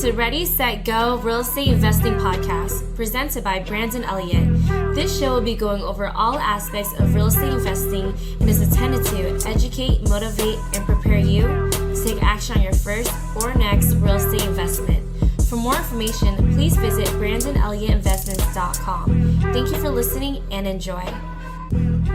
to Ready, Set, Go Real Estate Investing Podcast, presented by Brandon Elliott. This show will be going over all aspects of real estate investing and is intended to educate, motivate, and prepare you to take action on your first or next real estate investment. For more information, please visit BrandonElliottInvestments.com. Thank you for listening and enjoy.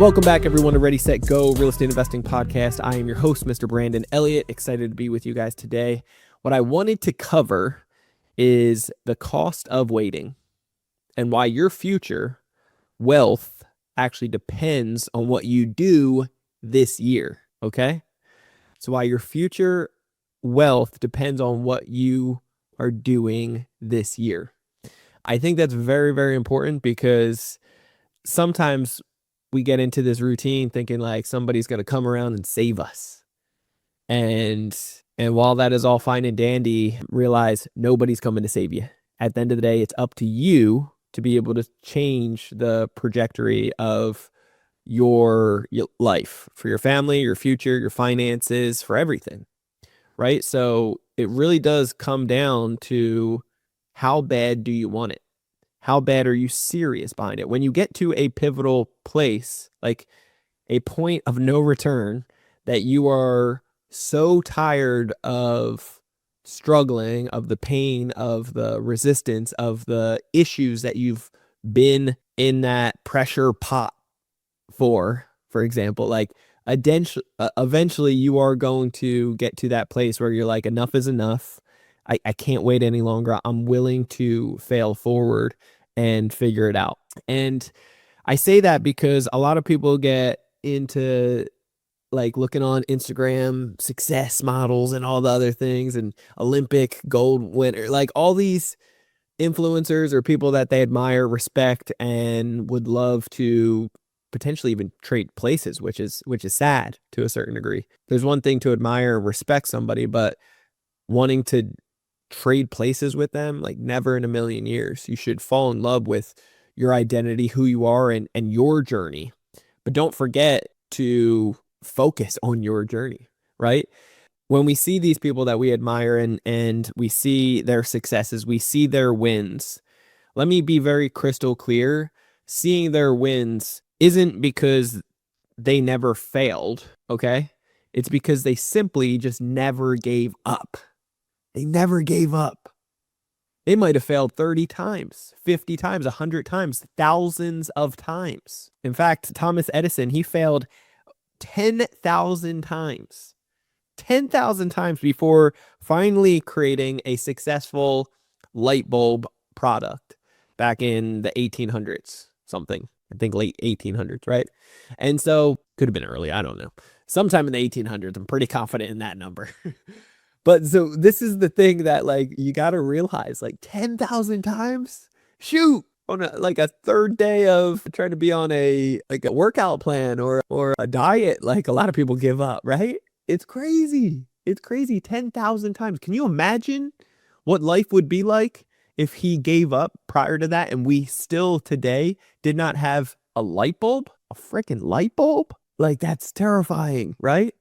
Welcome back, everyone, to Ready, Set, Go Real Estate Investing Podcast. I am your host, Mr. Brandon Elliott. Excited to be with you guys today. What I wanted to cover is the cost of waiting and why your future wealth actually depends on what you do this year, okay? So why your future wealth depends on what you are doing this year. I think that's very, very important because sometimes we get into this routine thinking like somebody's going to come around and save us. And while that is all fine and dandy, realize nobody's coming to save you. At the end of the day, it's up to you to be able to change the trajectory of your life, for your family, your future, your finances, for everything, right? So it really does come down to how bad do you want it? How bad are you serious behind it? When you get to a pivotal place, like a point of no return, that you are so tired of struggling, of the pain, of the resistance, of the issues that you've been in that pressure pot for example, like eventually you are going to get to that place where you're like, enough is enough. I can't wait any longer. I'm willing to fail forward and figure it out. And I say that because a lot of people get into like looking on Instagram success models and all the other things and Olympic gold winner, like all these influencers or people that they admire, respect, and would love to potentially even trade places, which is sad to a certain degree. There's one thing to admire and respect somebody, but wanting to trade places with them, like never in a million years. You should fall in love with your identity, who you are, and your journey. But don't forget to focus on your journey, right? When we see these people that we admire and we see their successes, we see their wins. Let me be very crystal clear. Seeing their wins isn't because they never failed, okay? It's because they simply just never gave up. They never gave up. They might have failed 30 times, 50 times, 100 times, thousands of times. In fact, Thomas Edison, he failed 10,000 times. 10,000 times before finally creating a successful light bulb product back in the 1800s, something. I think late 1800s, right? And so, could have been early, I don't know. Sometime in the 1800s, I'm pretty confident in that number. But so this is the thing that like you got to realize, like 10,000 times, shoot, on a third day of trying to be on a workout plan or a diet, like a lot of people give up, right? It's crazy. It's crazy. 10,000 times. Can you imagine what life would be like if he gave up prior to that and we still today did not have a light bulb, a freaking light bulb? Like that's terrifying, right?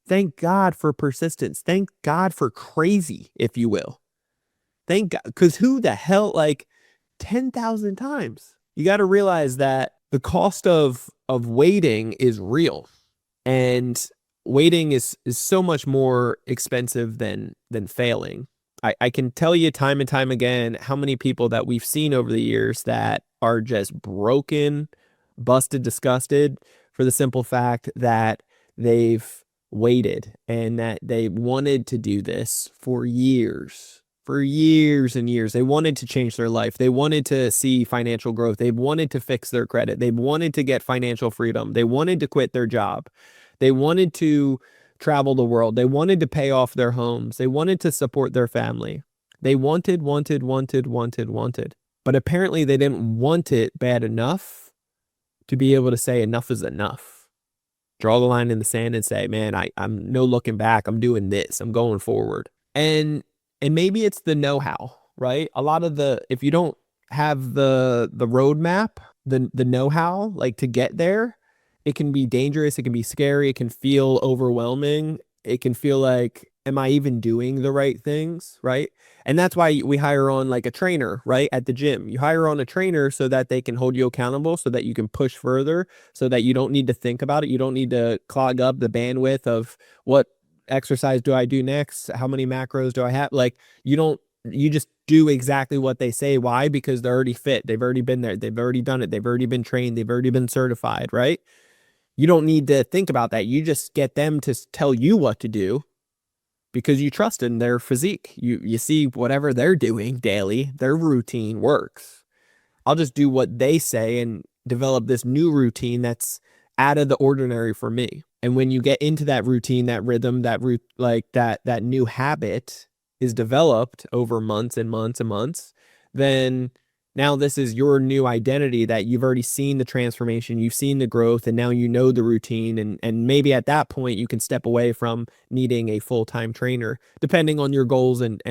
Thank God for persistence. Thank God for crazy, if you will. Thank God. Because who the hell, like 10,000 times? You got to realize that the cost of waiting is real. And waiting is so much more expensive than failing. I can tell you time and time again how many people that we've seen over the years that are just broken, busted, disgusted for the simple fact that they've waited and that they wanted to do this for years and years. They wanted to change their life. They wanted to see financial growth. They wanted to fix their credit. They wanted to get financial freedom. They wanted to quit their job. They wanted to travel the world. They wanted to pay off their homes. They wanted to support their family. They wanted. But apparently they didn't want it bad enough to be able to say enough is enough. Draw the line in the sand and say, man, I'm no looking back. I'm doing this. I'm going forward. And maybe it's the know-how, right? A lot of if you don't have the roadmap, the know-how, like to get there, it can be dangerous. It can be scary. It can feel overwhelming. It can feel like am I even doing the right things, right? And that's why we hire on like a trainer, right? At the gym, you hire on a trainer so that they can hold you accountable, so that you can push further, so that you don't need to think about it. You don't need to clog up the bandwidth of what exercise do I do next? How many macros do I have? Like you just do exactly what they say. Why? Because they're already fit. They've already been there. They've already done it. They've already been trained. They've already been certified, right? You don't need to think about that. You just get them to tell you what to do because you trust in their physique. You see whatever they're doing daily, their routine works. I'll just do what they say and develop this new routine that's out of the ordinary for me. And when you get into that routine, that rhythm, that new habit is developed over months and months and months, then now this is your new identity that you've already seen the transformation, you've seen the growth, and now you know the routine. And maybe at that point you can step away from needing a full-time trainer, depending on your goals. And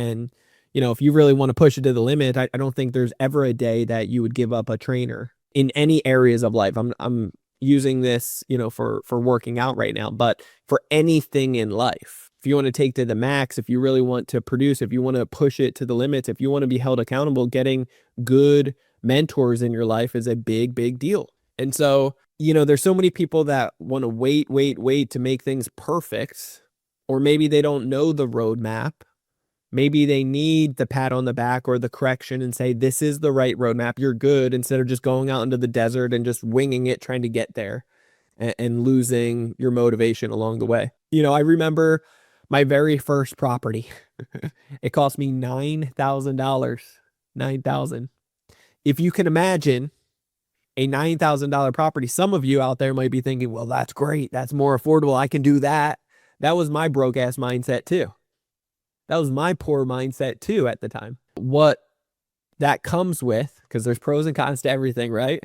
if you really want to push it to the limit, I don't think there's ever a day that you would give up a trainer in any areas of life. I'm using this, for working out right now, but for anything in life. If you want to take to the max, if you really want to produce, if you want to push it to the limits, if you want to be held accountable, getting good mentors in your life is a big, big deal. And so, there's so many people that want to wait to make things perfect, or maybe they don't know the roadmap. Maybe they need the pat on the back or the correction and say, this is the right roadmap. You're good, instead of just going out into the desert and just winging it, trying to get there and losing your motivation along the way. I remember my very first property. It cost me $9,000. $9,000. If you can imagine a $9,000 property, some of you out there might be thinking, well, that's great. That's more affordable. I can do that. That was my broke ass mindset too. That was my poor mindset too at the time. What that comes with, because there's pros and cons to everything, right?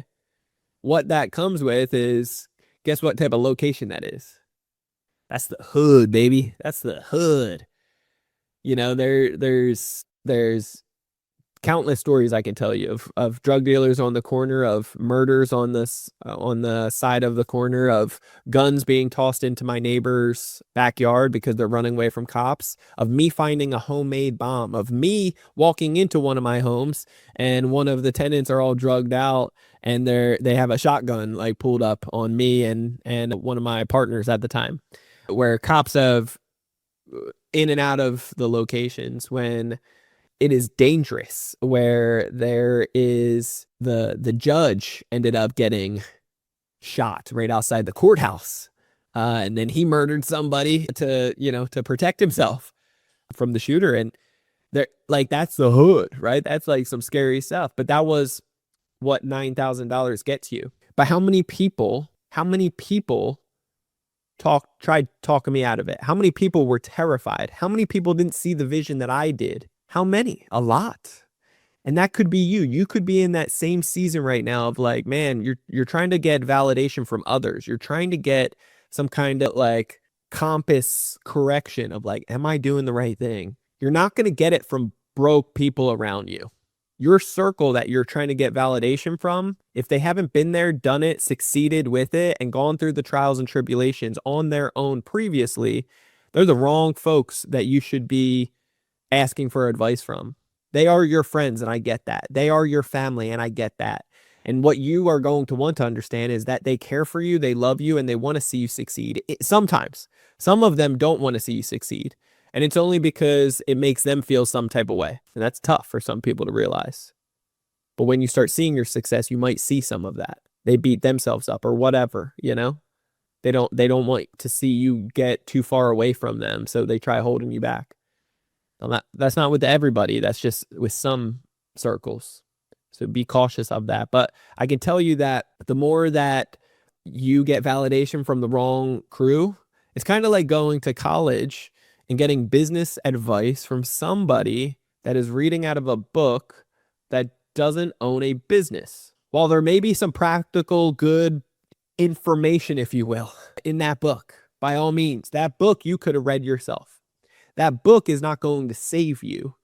What that comes with is, guess what type of location that is? That's the hood, baby. That's the hood. There's countless stories I can tell you of drug dealers on the corner, of murders on the side of the corner, of guns being tossed into my neighbor's backyard because they're running away from cops, of me finding a homemade bomb, of me walking into one of my homes and one of the tenants are all drugged out and they have a shotgun like pulled up on me and one of my partners at the time, where cops have in and out of the locations when it is dangerous, where there is the judge ended up getting shot right outside the courthouse. And then he murdered somebody to protect himself from the shooter. And that's the hood, right? That's like some scary stuff. But that was what $9,000 gets you. But how many people tried talking me out of it? How many people were terrified? How many people didn't see the vision that I did? How many? A lot. And that could be you. You could be in that same season right now of like, man, you're trying to get validation from others. You're trying to get some kind of like compass correction of like, am I doing the right thing? You're not going to get it from broke people around you. Your circle that you're trying to get validation from, if they haven't been there, done it, succeeded with it, and gone through the trials and tribulations on their own previously, they're the wrong folks that you should be asking for advice from. They are your friends, and I get that. They are your family, and I get that. And what you are going to want to understand is that they care for you, they love you, and they want to see you succeed. Sometimes, some of them don't want to see you succeed. And it's only because it makes them feel some type of way. And that's tough for some people to realize. But when you start seeing your success, you might see some of that. They beat themselves up or whatever, They don't want to see you get too far away from them, so they try holding you back. That's not with everybody. That's just with some circles. So be cautious of that. But I can tell you that the more that you get validation from the wrong crew, it's kind of like going to college and getting business advice from somebody that is reading out of a book that doesn't own a business. While there may be some practical, good information, if you will, in that book, by all means, that book you could have read yourself. That book is not going to save you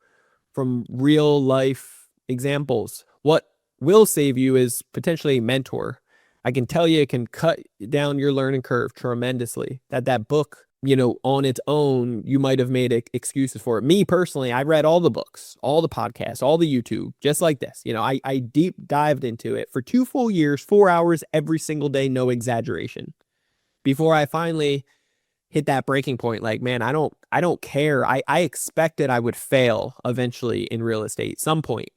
from real life examples. What will save you is potentially a mentor. I can tell you it can cut down your learning curve tremendously. That book on its own, you might have made excuses for it. Me personally, I read all the books, all the podcasts, all the YouTube, just like this. I deep dived into it for 2 full years, 4 hours every single day, no exaggeration, before I finally hit that breaking point. Like, man, I don't care. I expected I would fail eventually in real estate some point.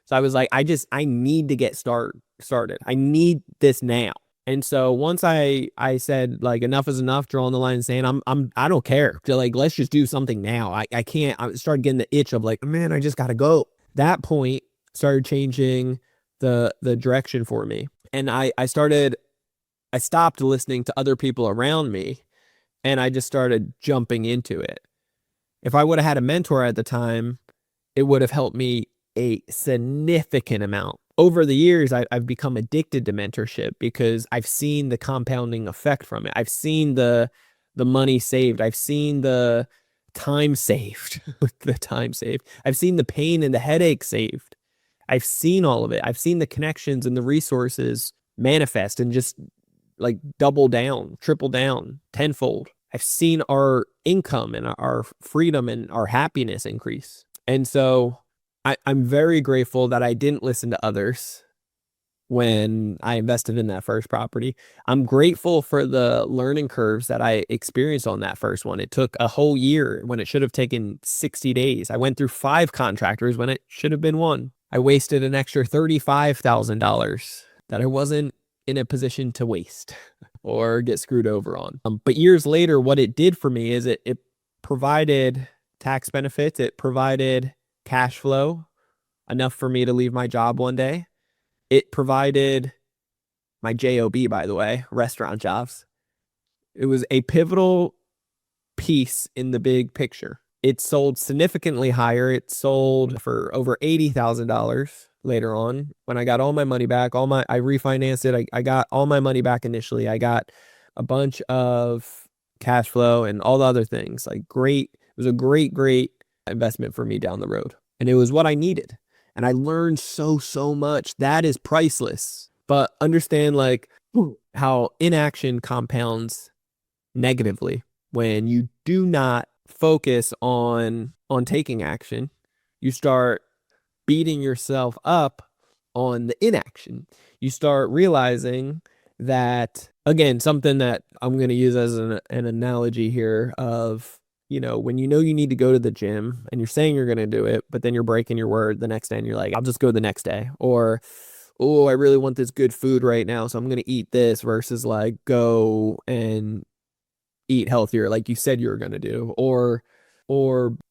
So I was like, I need to get started. I need this now. And so once I said, like, enough is enough, drawing the line and saying I don't care. So, like, let's just do something now. I can't. I started getting the itch of, like, man, I just gotta go. That point started changing the direction for me. And I stopped listening to other people around me, and I just started jumping into it. If I would have had a mentor at the time, it would have helped me a significant amount. Over the years, I've become addicted to mentorship because I've seen the compounding effect from it. I've seen the money saved. I've seen the time saved. The time saved. I've seen the pain and the headache saved. I've seen all of it. I've seen the connections and the resources manifest and just, like, double down, triple down, tenfold. I've seen our income and our freedom and our happiness increase. And so I'm very grateful that I didn't listen to others when I invested in that first property. I'm grateful for the learning curves that I experienced on that first one. It took a whole year when it should have taken 60 days. I went through 5 contractors when it should have been 1. I wasted an extra $35,000 that I wasn't in a position to waste or get screwed over on. But years later, what it did for me is it provided tax benefits. It provided cash flow enough for me to leave my job one day. It provided my job, by the way, restaurant jobs. It was a pivotal piece in the big picture. It sold significantly higher. It sold for over $80,000 later on when I got all my money back. I refinanced it. I got all my money back initially. I got a bunch of cash flow and all the other things. Like, great. It was a great investment for me down the road. And it was what I needed. And I learned so much. That is priceless. But understand, like, how inaction compounds negatively when you do not focus on taking action. You start beating yourself up on the inaction. You start realizing that, again, something that I'm going to use as an analogy here of, when you need to go to the gym and you're saying you're going to do it, but then you're breaking your word the next day and you're like, I'll just go the next day. Or, oh, I really want this good food right now, so I'm going to eat this, versus, like, go and eat healthier like you said you were going to do. Or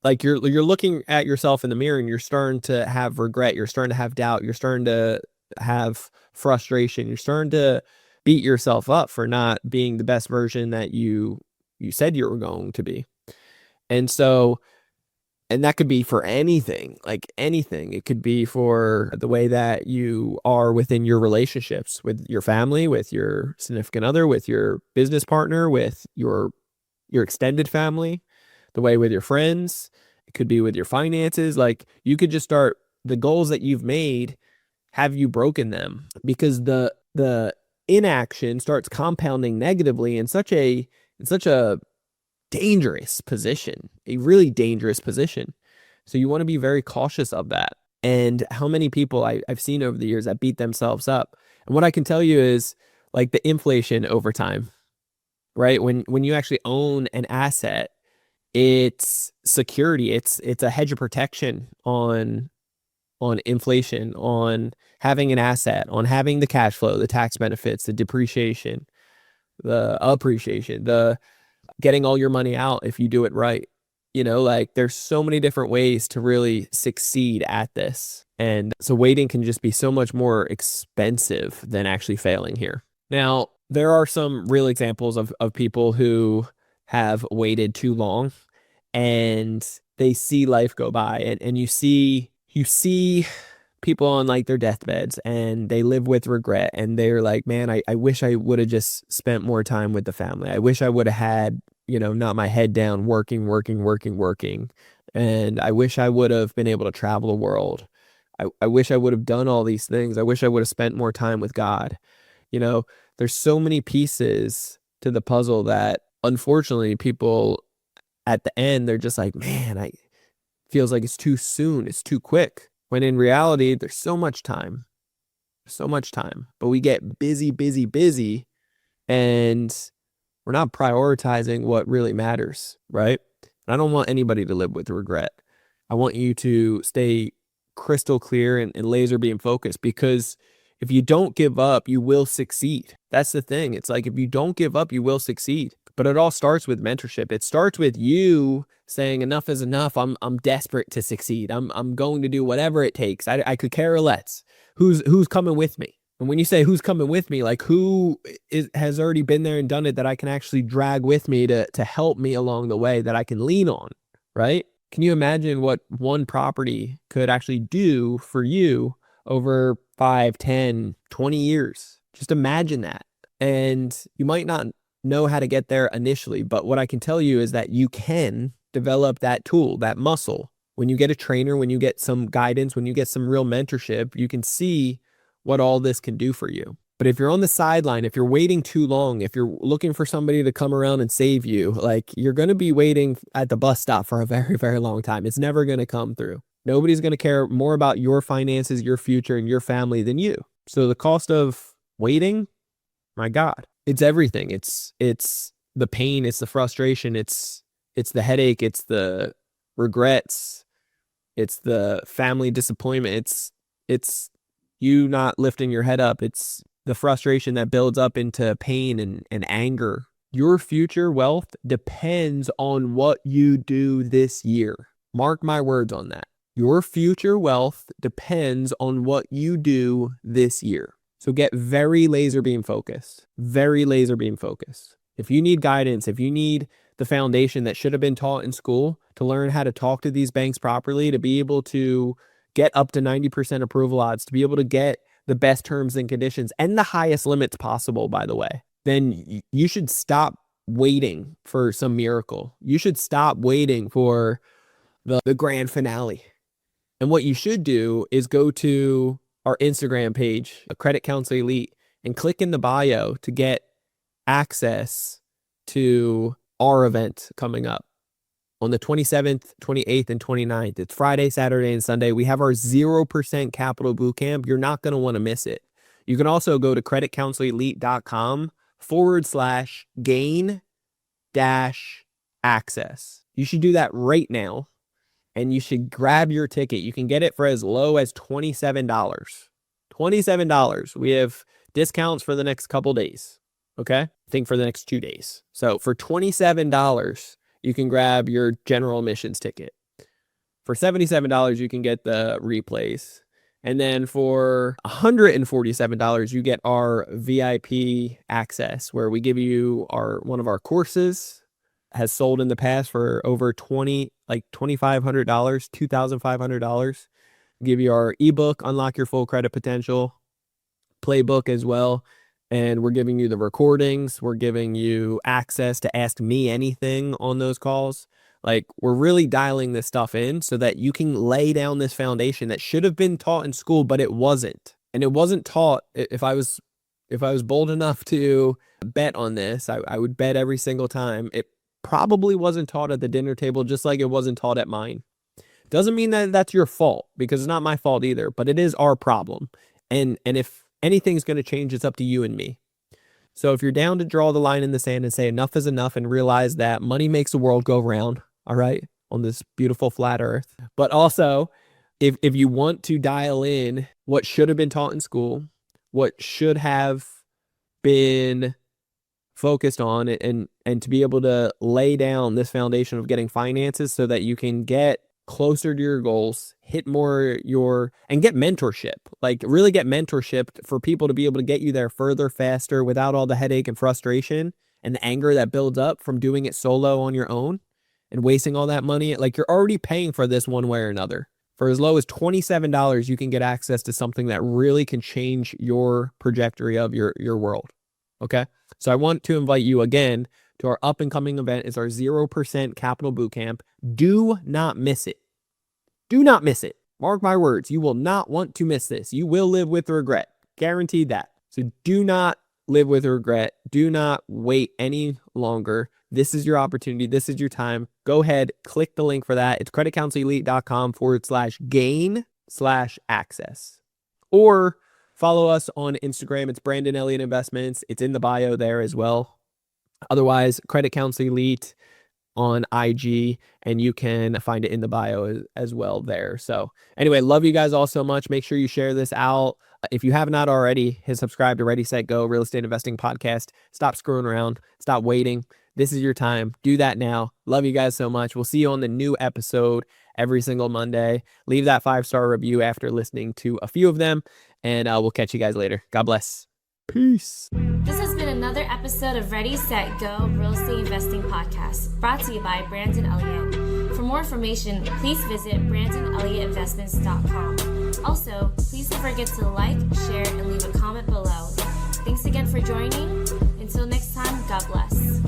like, you're looking at yourself in the mirror and you're starting to have regret. You're starting to have doubt. You're starting to have frustration. You're starting to beat yourself up for not being the best version that you said you were going to be. And that could be for anything, like anything. It could be for the way that you are within your relationships with your family, with your significant other, with your business partner, with your extended family, the way with your friends. It could be with your finances. Like, you could just start the goals that you've made. Have you broken them? Because the inaction starts compounding negatively in such a dangerous position, a really dangerous position. So you want to be very cautious of that. And how many people I've seen over the years that beat themselves up. And what I can tell you is, like, the inflation over time, right? When you actually own an asset, it's security. It's a hedge of protection on inflation, on having an asset, on having the cash flow, the tax benefits, the depreciation, the appreciation, the getting all your money out if you do it right. Like, there's so many different ways to really succeed at this. And so waiting can just be so much more expensive than actually failing here. Now, there are some real examples of people who have waited too long and they see life go by, and you see people on, like, their deathbeds, and they live with regret, and they're like, man, I wish I would have just spent more time with the family. I wish I would have had, not my head down, working. And I wish I would have been able to travel the world. I wish I would have done all these things. I wish I would have spent more time with God. There's so many pieces to the puzzle that unfortunately, people at the end, they're just like, man, I feels like it's too soon. It's too quick. When in reality, there's so much time, but we get busy, and we're not prioritizing what really matters, right? And I don't want anybody to live with regret. I want you to stay crystal clear and laser beam focused, because if you don't give up, you will succeed. That's the thing. It's like, if you don't give up, you will succeed. But it all starts with mentorship. It starts with you saying enough is enough. I'm desperate to succeed. I'm going to do whatever it takes. I could care less. Who's coming with me? And when you say who's coming with me, like has already been there and done it that I can actually drag with me to help me along the way, that I can lean on, right? Can you imagine what one property could actually do for you over 5, 10, 20 years? Just imagine that. And you might not know how to get there initially, but what I can tell you is that you can develop that tool, that muscle. When you get a trainer, when you get some guidance, when you get some real mentorship, you can see what all this can do for you. But if you're on the sideline, if you're waiting too long, if you're looking for somebody to come around and save you, like, you're going to be waiting at the bus stop for a very, very long time. It's never going to come through. Nobody's going to care more about your finances, your future, and your family than you. So the cost of waiting, my God, it's everything. It's the pain, it's the frustration, it's the headache, it's the regrets, it's the family disappointment, it's you not lifting your head up, it's the frustration that builds up into pain and anger. Your future wealth depends on what you do this year. Mark my words on that. Your future wealth depends on what you do this year. So get very laser beam focused, very laser beam focused. If you need guidance, if you need the foundation that should have been taught in school to learn how to talk to these banks properly, to be able to get up to 90% approval odds, to be able to get the best terms and conditions and the highest limits possible, by the way, then you should stop waiting for some miracle. You should stop waiting for the grand finale. And what you should do is go to our Instagram page, a Credit Counsel Elite, and click in the bio to get access to our event coming up on the 27th, 28th, and 29th. It's Friday, Saturday, and Sunday. We have our 0% capital bootcamp. You're not going to want to miss it. You can also go to creditcounselelite.com/gain-access. You should do that right now, and you should grab your ticket. You can get it for as low as $27. $27. We have discounts for the next couple days. Okay? I think for the next 2 days. So for $27, you can grab your general admissions ticket. For $77, you can get the replays. And then for $147, you get our VIP access, where we give you one of our courses. Has sold in the past for over $2,500, $2,500. Give you our ebook, Unlock Your Full Credit Potential, playbook as well. And we're giving you the recordings. We're giving you access to ask me anything on those calls. Like, we're really dialing this stuff in so that you can lay down this foundation that should have been taught in school, but it wasn't. And it wasn't taught. If I was bold enough to bet on this, I would bet every single time. It probably wasn't taught at the dinner table, just like it wasn't taught at mine. Doesn't mean that that's your fault, because it's not my fault either, but it is our problem. And if anything's going to change, it's up to you and me. So if you're down to draw the line in the sand and say enough is enough, and realize that money makes the world go round, all right, on this beautiful flat earth. But also, if you want to dial in what should have been taught in school, what should have been focused on, and to be able to lay down this foundation of getting finances so that you can get closer to your goals, hit more and get mentorship, like really get mentorship for people to be able to get you there further, faster, without all the headache and frustration and the anger that builds up from doing it solo on your own and wasting all that money. Like, you're already paying for this one way or another. For as low as $27, you can get access to something that really can change your trajectory of your world. Okay. So I want to invite you again to our up and coming event. It's our 0% capital bootcamp. Do not miss it. Do not miss it. Mark my words. You will not want to miss this. You will live with regret. Guaranteed that. So do not live with regret. Do not wait any longer. This is your opportunity. This is your time. Go ahead, click the link for that. It's creditcounselelite.com/gain/access. Or follow us on Instagram. It's Brandon Elliott Investments. It's in the bio there as well. Otherwise, Credit Counsel Elite on IG, and you can find it in the bio as well there. So anyway, love you guys all so much. Make sure you share this out. If you have not already, hit subscribe to Ready, Set, Go Real Estate Investing Podcast. Stop screwing around. Stop waiting. This is your time. Do that now. Love you guys so much. We'll see you on the new episode every single Monday. Leave that 5-star review after listening to a few of them, and we'll catch you guys later. God bless. Peace. This has been another episode of Ready, Set, Go Real Estate Investing Podcast, brought to you by Brandon Elliott. For more information, please visit BrandonElliottInvestments.com. Also, please don't forget to like, share, and leave a comment below. Thanks again for joining. Until next time, God bless.